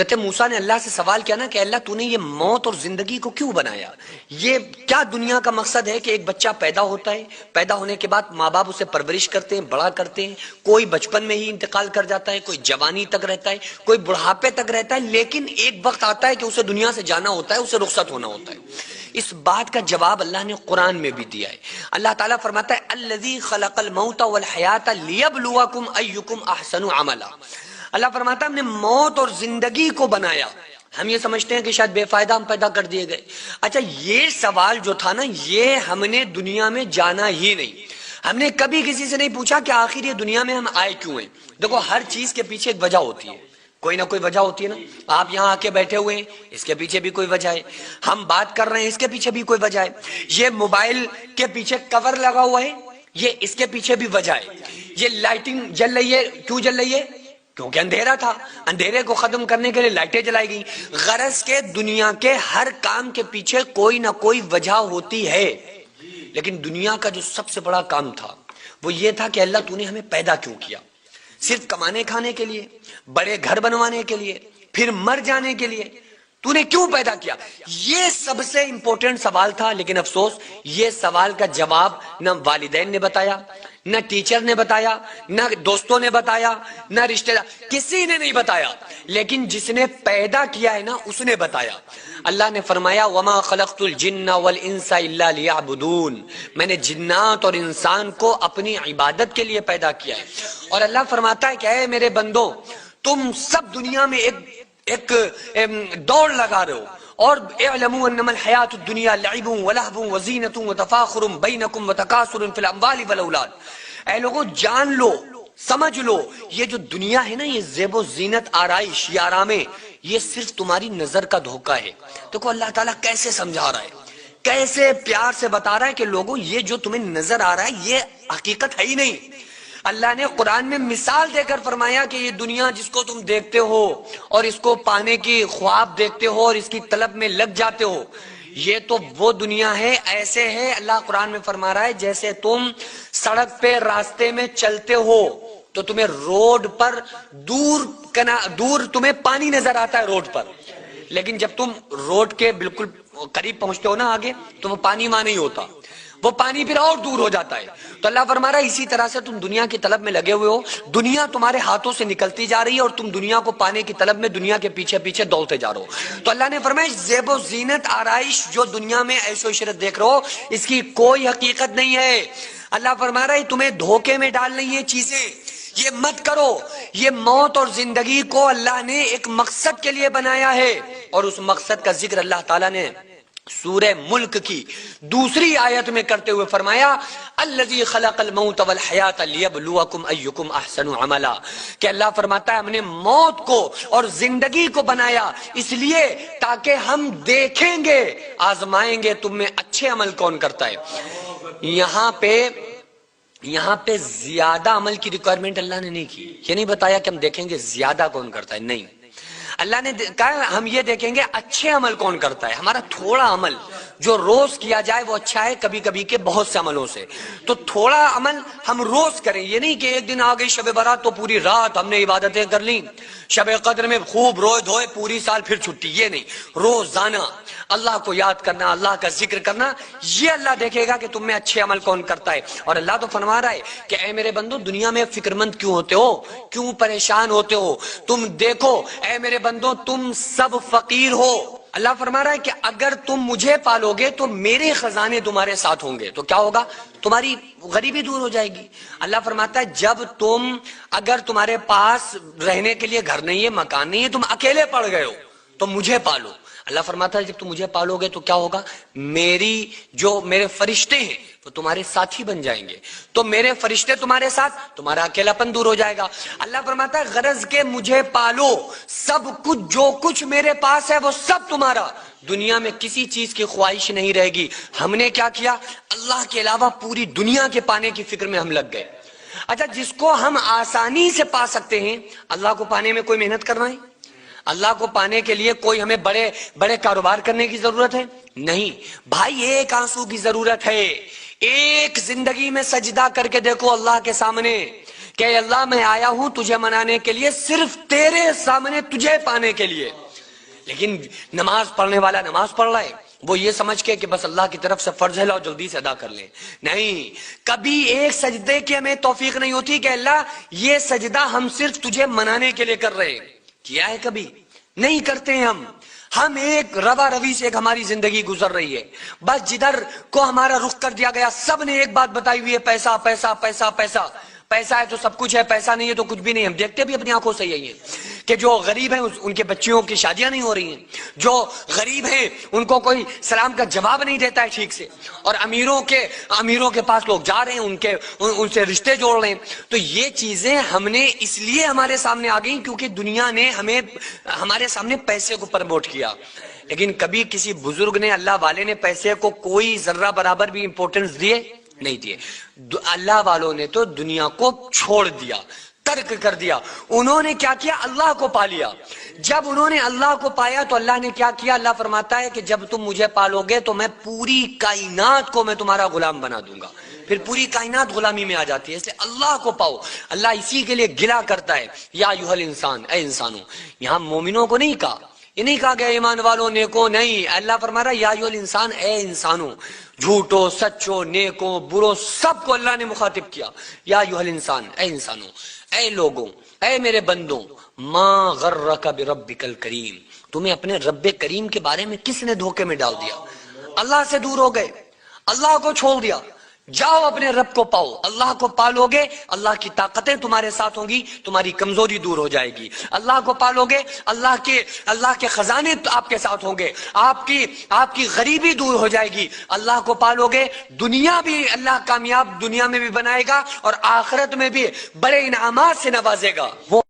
حضرت موسیٰ نے اللہ سے سوال کیا نا کہ اللہ تو نے یہ موت اور زندگی کو کیوں بنایا؟ یہ کیا دنیا کا مقصد ہے کہ ایک بچہ پیدا ہوتا ہے، پیدا ہونے کے بعد ماں باپ اسے پرورش کرتے ہیں، بڑا کرتے ہیں، کوئی بچپن میں ہی انتقال کر جاتا ہے، کوئی جوانی تک رہتا ہے، کوئی بڑھاپے تک رہتا ہے، لیکن ایک وقت آتا ہے کہ اسے دنیا سے جانا ہوتا ہے، اسے رخصت ہونا ہوتا ہے۔ اس بات کا جواب اللہ نے قرآن میں بھی دیا ہے۔ اللہ تعالیٰ فرماتا ہے الذی خلق الموت والحیات لیبلوکم ایکم احسن عملا۔ اللہ فرماتا ہے ہم نے موت اور زندگی کو بنایا۔ ہم یہ سمجھتے ہیں کہ شاید بے فائدہ ہم پیدا کر دیے گئے۔ اچھا یہ سوال جو تھا نا، یہ ہم نے دنیا میں جانا ہی نہیں۔ ہم نے کبھی کسی سے نہیں پوچھا کہ آخر یہ دنیا میں ہم آئے کیوں ہیں۔ دیکھو ہر چیز کے پیچھے ایک وجہ ہوتی ہے، کوئی نہ کوئی وجہ ہوتی ہے نا۔ آپ یہاں آ کے بیٹھے ہوئے ہیں، اس کے پیچھے بھی کوئی وجہ ہے۔ ہم بات کر رہے ہیں، اس کے پیچھے بھی کوئی وجہ ہے۔ یہ موبائل کے پیچھے کور لگا ہوا ہے، یہ اس کے پیچھے بھی وجہ ہے۔ یہ لائٹنگ جل رہی ہے، کیوں جل رہی ہے؟ کیونکہ اندھیرا تھا، اندھیرے کو ختم کرنے کے لیے لائٹیں جلائی گئی۔ غرض کے دنیا کے ہر کام کے پیچھے کوئی نہ کوئی وجہ ہوتی ہے، لیکن دنیا کا جو سب سے بڑا کام تھا وہ یہ تھا کہ اللہ تو نے ہمیں پیدا کیوں کیا؟ صرف کمانے کھانے کے لیے، بڑے گھر بنوانے کے لیے، پھر مر جانے کے لیے؟ تو نے کیوں پیدا کیا؟ یہ سب سے امپورٹنٹ سوال تھا، لیکن افسوس یہ سوال کا جواب نہ والدین نے بتایا، نہ ٹیچر نے بتایا، نہ دوستوں نے بتایا، نہ رشتہ دار، کسی نے نہیں بتایا، لیکن جس نے پیدا کیا ہے نا اس نے بتایا۔ اللہ نے فرمایا وَمَا خَلَقْتُ الْجِنَّ وَالْإِنسَ إِلَّا لِيَعْبُدُونَ، میں نے جنات اور انسان کو اپنی عبادت کے لیے پیدا کیا ہے۔ اور اللہ فرماتا ہے کہ اے میرے بندو، تم سب دنیا میں ایک دوڑ لگا رہے ہو، اور اعلموا انما الحیات الدنیا لعب ولہو وزینۃ وتفاخر بینکم وتکاثر فی الاموال والاولاد۔ اے لوگوں جان لو، سمجھ لو، یہ جو دنیا ہے نا، یہ زیب و زینت، آرائش، یہ آرامیں، یہ صرف تمہاری نظر کا دھوکہ ہے۔ دیکھو اللہ تعالیٰ کیسے سمجھا رہا ہے، کیسے پیار سے بتا رہا ہے کہ لوگوں یہ جو تمہیں نظر آ رہا ہے یہ حقیقت ہے ہی نہیں۔ اللہ نے قرآن میں مثال دے کر فرمایا کہ یہ دنیا جس کو تم دیکھتے ہو اور اس کو پانے کی خواب دیکھتے ہو اور اس کی طلب میں لگ جاتے ہو، یہ تو وہ دنیا ہے، ایسے ہے اللہ قرآن میں فرما رہا ہے جیسے تم سڑک پہ راستے میں چلتے ہو تو تمہیں روڈ پر دور تمہیں پانی نظر آتا ہے روڈ پر، لیکن جب تم روڈ کے بالکل قریب پہنچتے ہو نا آگے تو وہ پانی وہاں نہیں ہوتا، وہ پانی پھر اور دور ہو جاتا ہے۔ تو اللہ فرما رہا ہے اسی طرح سے تم دنیا کی طلب میں لگے ہوئے ہو، دنیا تمہارے ہاتھوں سے نکلتی جا رہی ہے اور تم دنیا کو پانے کی طلب میں دنیا کے پیچھے پیچھے دوڑتے جا رہے ہو۔ تو اللہ نے فرمایا زیب و زینت، آرائش جو دنیا میں عیش و عشرت دیکھ رہے ہو، اس کی کوئی حقیقت نہیں ہے۔ اللہ فرما رہا ہے تمہیں دھوکے میں ڈال رہی ہیں چیزیں، یہ مت کرو۔ یہ موت اور زندگی کو اللہ نے ایک مقصد کے لیے بنایا ہے، اور اس مقصد کا ذکر اللہ تعالیٰ نے سورہ ملک کی دوسری آیت میں کرتے ہوئے فرمایا الذی خلق الموت والحیات لیبلوکم ایکم احسن عملا، کہ اللہ فرماتا ہے ہم نے موت کو اور زندگی کو بنایا اس لیے تاکہ ہم دیکھیں گے، آزمائیں گے تم میں اچھے عمل کون کرتا ہے۔ یہاں پہ زیادہ عمل کی ریکوائرمنٹ اللہ نے نہیں کی، یہ نہیں بتایا کہ ہم دیکھیں گے زیادہ کون کرتا ہے، نہیں، اللہ نے کہا ہم یہ دیکھیں گے اچھے عمل کون کرتا ہے۔ ہمارا تھوڑا عمل جو روز کیا جائے وہ اچھا ہے، کبھی کبھی کے بہت سے عملوں سے، تو تھوڑا عمل ہم روز کریں۔ یہ نہیں کہ ایک دن آ گئی شب برات تو پوری رات ہم نے عبادتیں کر لیں، شب قدر میں خوب روئے دھوئے پوری سال پھر چھٹی، یہ نہیں، روزانہ اللہ کو یاد کرنا، اللہ کا ذکر کرنا، یہ اللہ دیکھے گا کہ تم میں اچھے عمل کون کرتا ہے۔ اور اللہ تو فرما رہا ہے کہ اے میرے بندو دنیا میں فکر مند کیوں ہوتے ہو، کیوں پریشان ہوتے ہو؟ تم دیکھو اے میرے بندو تم سب فقیر ہو۔ اللہ فرما رہا ہے کہ اگر تم مجھے پالو گے تو میرے خزانے تمہارے ساتھ ہوں گے، تو کیا ہوگا؟ تمہاری غریبی دور ہو جائے گی۔ اللہ فرماتا ہے اگر تمہارے پاس رہنے کے لیے گھر نہیں ہے، مکان نہیں ہے، تم اکیلے پڑ گئے ہو تو مجھے پالو۔ اللہ فرماتا ہے جب تم مجھے پالو گے تو کیا ہوگا؟ میرے فرشتے ہیں وہ تمہارے ساتھی بن جائیں گے، تو میرے فرشتے تمہارے ساتھ، تمہارا اکیلا پن دور ہو جائے گا۔ اللہ فرماتا ہے غرض کے مجھے پالو، سب کچھ جو کچھ میرے پاس ہے وہ سب تمہارا، دنیا میں کسی چیز کی خواہش نہیں رہے گی۔ ہم نے کیا کیا؟ اللہ کے علاوہ پوری دنیا کے پانے کی فکر میں ہم لگ گئے۔ اچھا جس کو ہم آسانی سے پا سکتے ہیں، اللہ کو پانے میں کوئی محنت کرنا ہے؟ اللہ کو پانے کے لیے کوئی ہمیں بڑے بڑے کاروبار کرنے کی ضرورت ہے؟ نہیں بھائی، ایک آنسو کی ضرورت ہے، ایک زندگی میں سجدہ کر کے دیکھو اللہ کے سامنے کہ اللہ میں آیا ہوں تجھے منانے کے لیے، صرف تیرے سامنے تجھے پانے کے لیے۔ لیکن نماز پڑھنے والا نماز پڑھ رہا ہے، وہ یہ سمجھ کے کہ بس اللہ کی طرف سے فرض ہے، لاؤ جلدی سے ادا کر لیں۔ نہیں، کبھی ایک سجدے کی ہمیں توفیق نہیں ہوتی کہ اللہ یہ سجدہ ہم صرف تجھے منانے کے لیے کر رہے ہیں۔ کیا ہے کبھی؟ نہیں کرتے ہیں ہم ایک روا روی سے ایک ہماری زندگی گزر رہی ہے، بس جدھر کو ہمارا رخ کر دیا گیا سب نے ایک بات بتائی ہوئی ہے، پیسہ پیسہ پیسہ پیسہ۔ پیسہ ہے تو سب کچھ ہے، پیسہ نہیں ہے تو کچھ بھی نہیں۔ ہم دیکھتے بھی اپنی آنکھوں سے یہی ہے کہ جو غریب ہیں ان کے بچیوں کی شادیاں نہیں ہو رہی ہیں، جو غریب ہیں ان کو کوئی سلام کا جواب نہیں دیتا ہے ٹھیک سے، اور امیروں کے پاس لوگ جا رہے ہیں، ان سے رشتے جوڑ رہے ہیں۔ تو یہ چیزیں ہم نے اس لیے ہمارے سامنے آ گئی کیونکہ دنیا نے ہمارے سامنے پیسے کو پروموٹ کیا۔ لیکن کبھی کسی بزرگ نے، اللہ والے نے پیسے کو کوئی ذرہ برابر بھی امپورٹنس دیے نہیں دیے۔ اللہ والوں نے تو دنیا کو چھوڑ دیا، ترک کر دیا۔ انہوں نے کیا کیا؟ اللہ کو پا لیا۔ جب انہوں نے اللہ کو پایا تو اللہ نے کیا کیا؟ اللہ فرماتا ہے کہ جب تم مجھے پالو گے تو میں پوری کائنات کو میں تمہارا غلام بنا دوں گا۔ پھر پوری کائنات غلامی میں آ جاتی ہے۔ اس لیے اللہ کو پاؤ۔ اللہ اسی کے لیے گلا کرتا ہے، یا ایھا الانسان، اے انسانوں۔ یہاں مومنوں کو نہیں کہا، یہ نہیں کہا کہ ایمان والوں نیکو، نہیں، اللہ فرما رہا ہے یا ایھا الانسان، اے انسانوں۔ جھوٹوں، سچوں، نیکوں، بروں، سب کو اللہ نے مخاطب کیا، یا ایھا الانسان، اے انسانوں، اے لوگوں، اے میرے بندوں، ما غرک بربک الکریم، تمہیں اپنے رب کریم کے بارے میں کس نے دھوکے میں ڈال دیا؟ اللہ سے دور ہو گئے، اللہ کو چھوڑ دیا۔ جاؤ اپنے رب کو پاؤ، اللہ کو پالو گے، اللہ کی طاقتیں تمہارے ساتھ ہوں گی، تمہاری کمزوری دور ہو جائے گی۔ اللہ کو پالو گے، اللہ کے خزانے آپ کے ساتھ ہوں گے، آپ کی غریبی دور ہو جائے گی۔ اللہ کو پالو گے، دنیا بھی اللہ کامیاب دنیا میں بھی بنائے گا اور آخرت میں بھی بڑے انعامات سے نوازے گا۔ وہ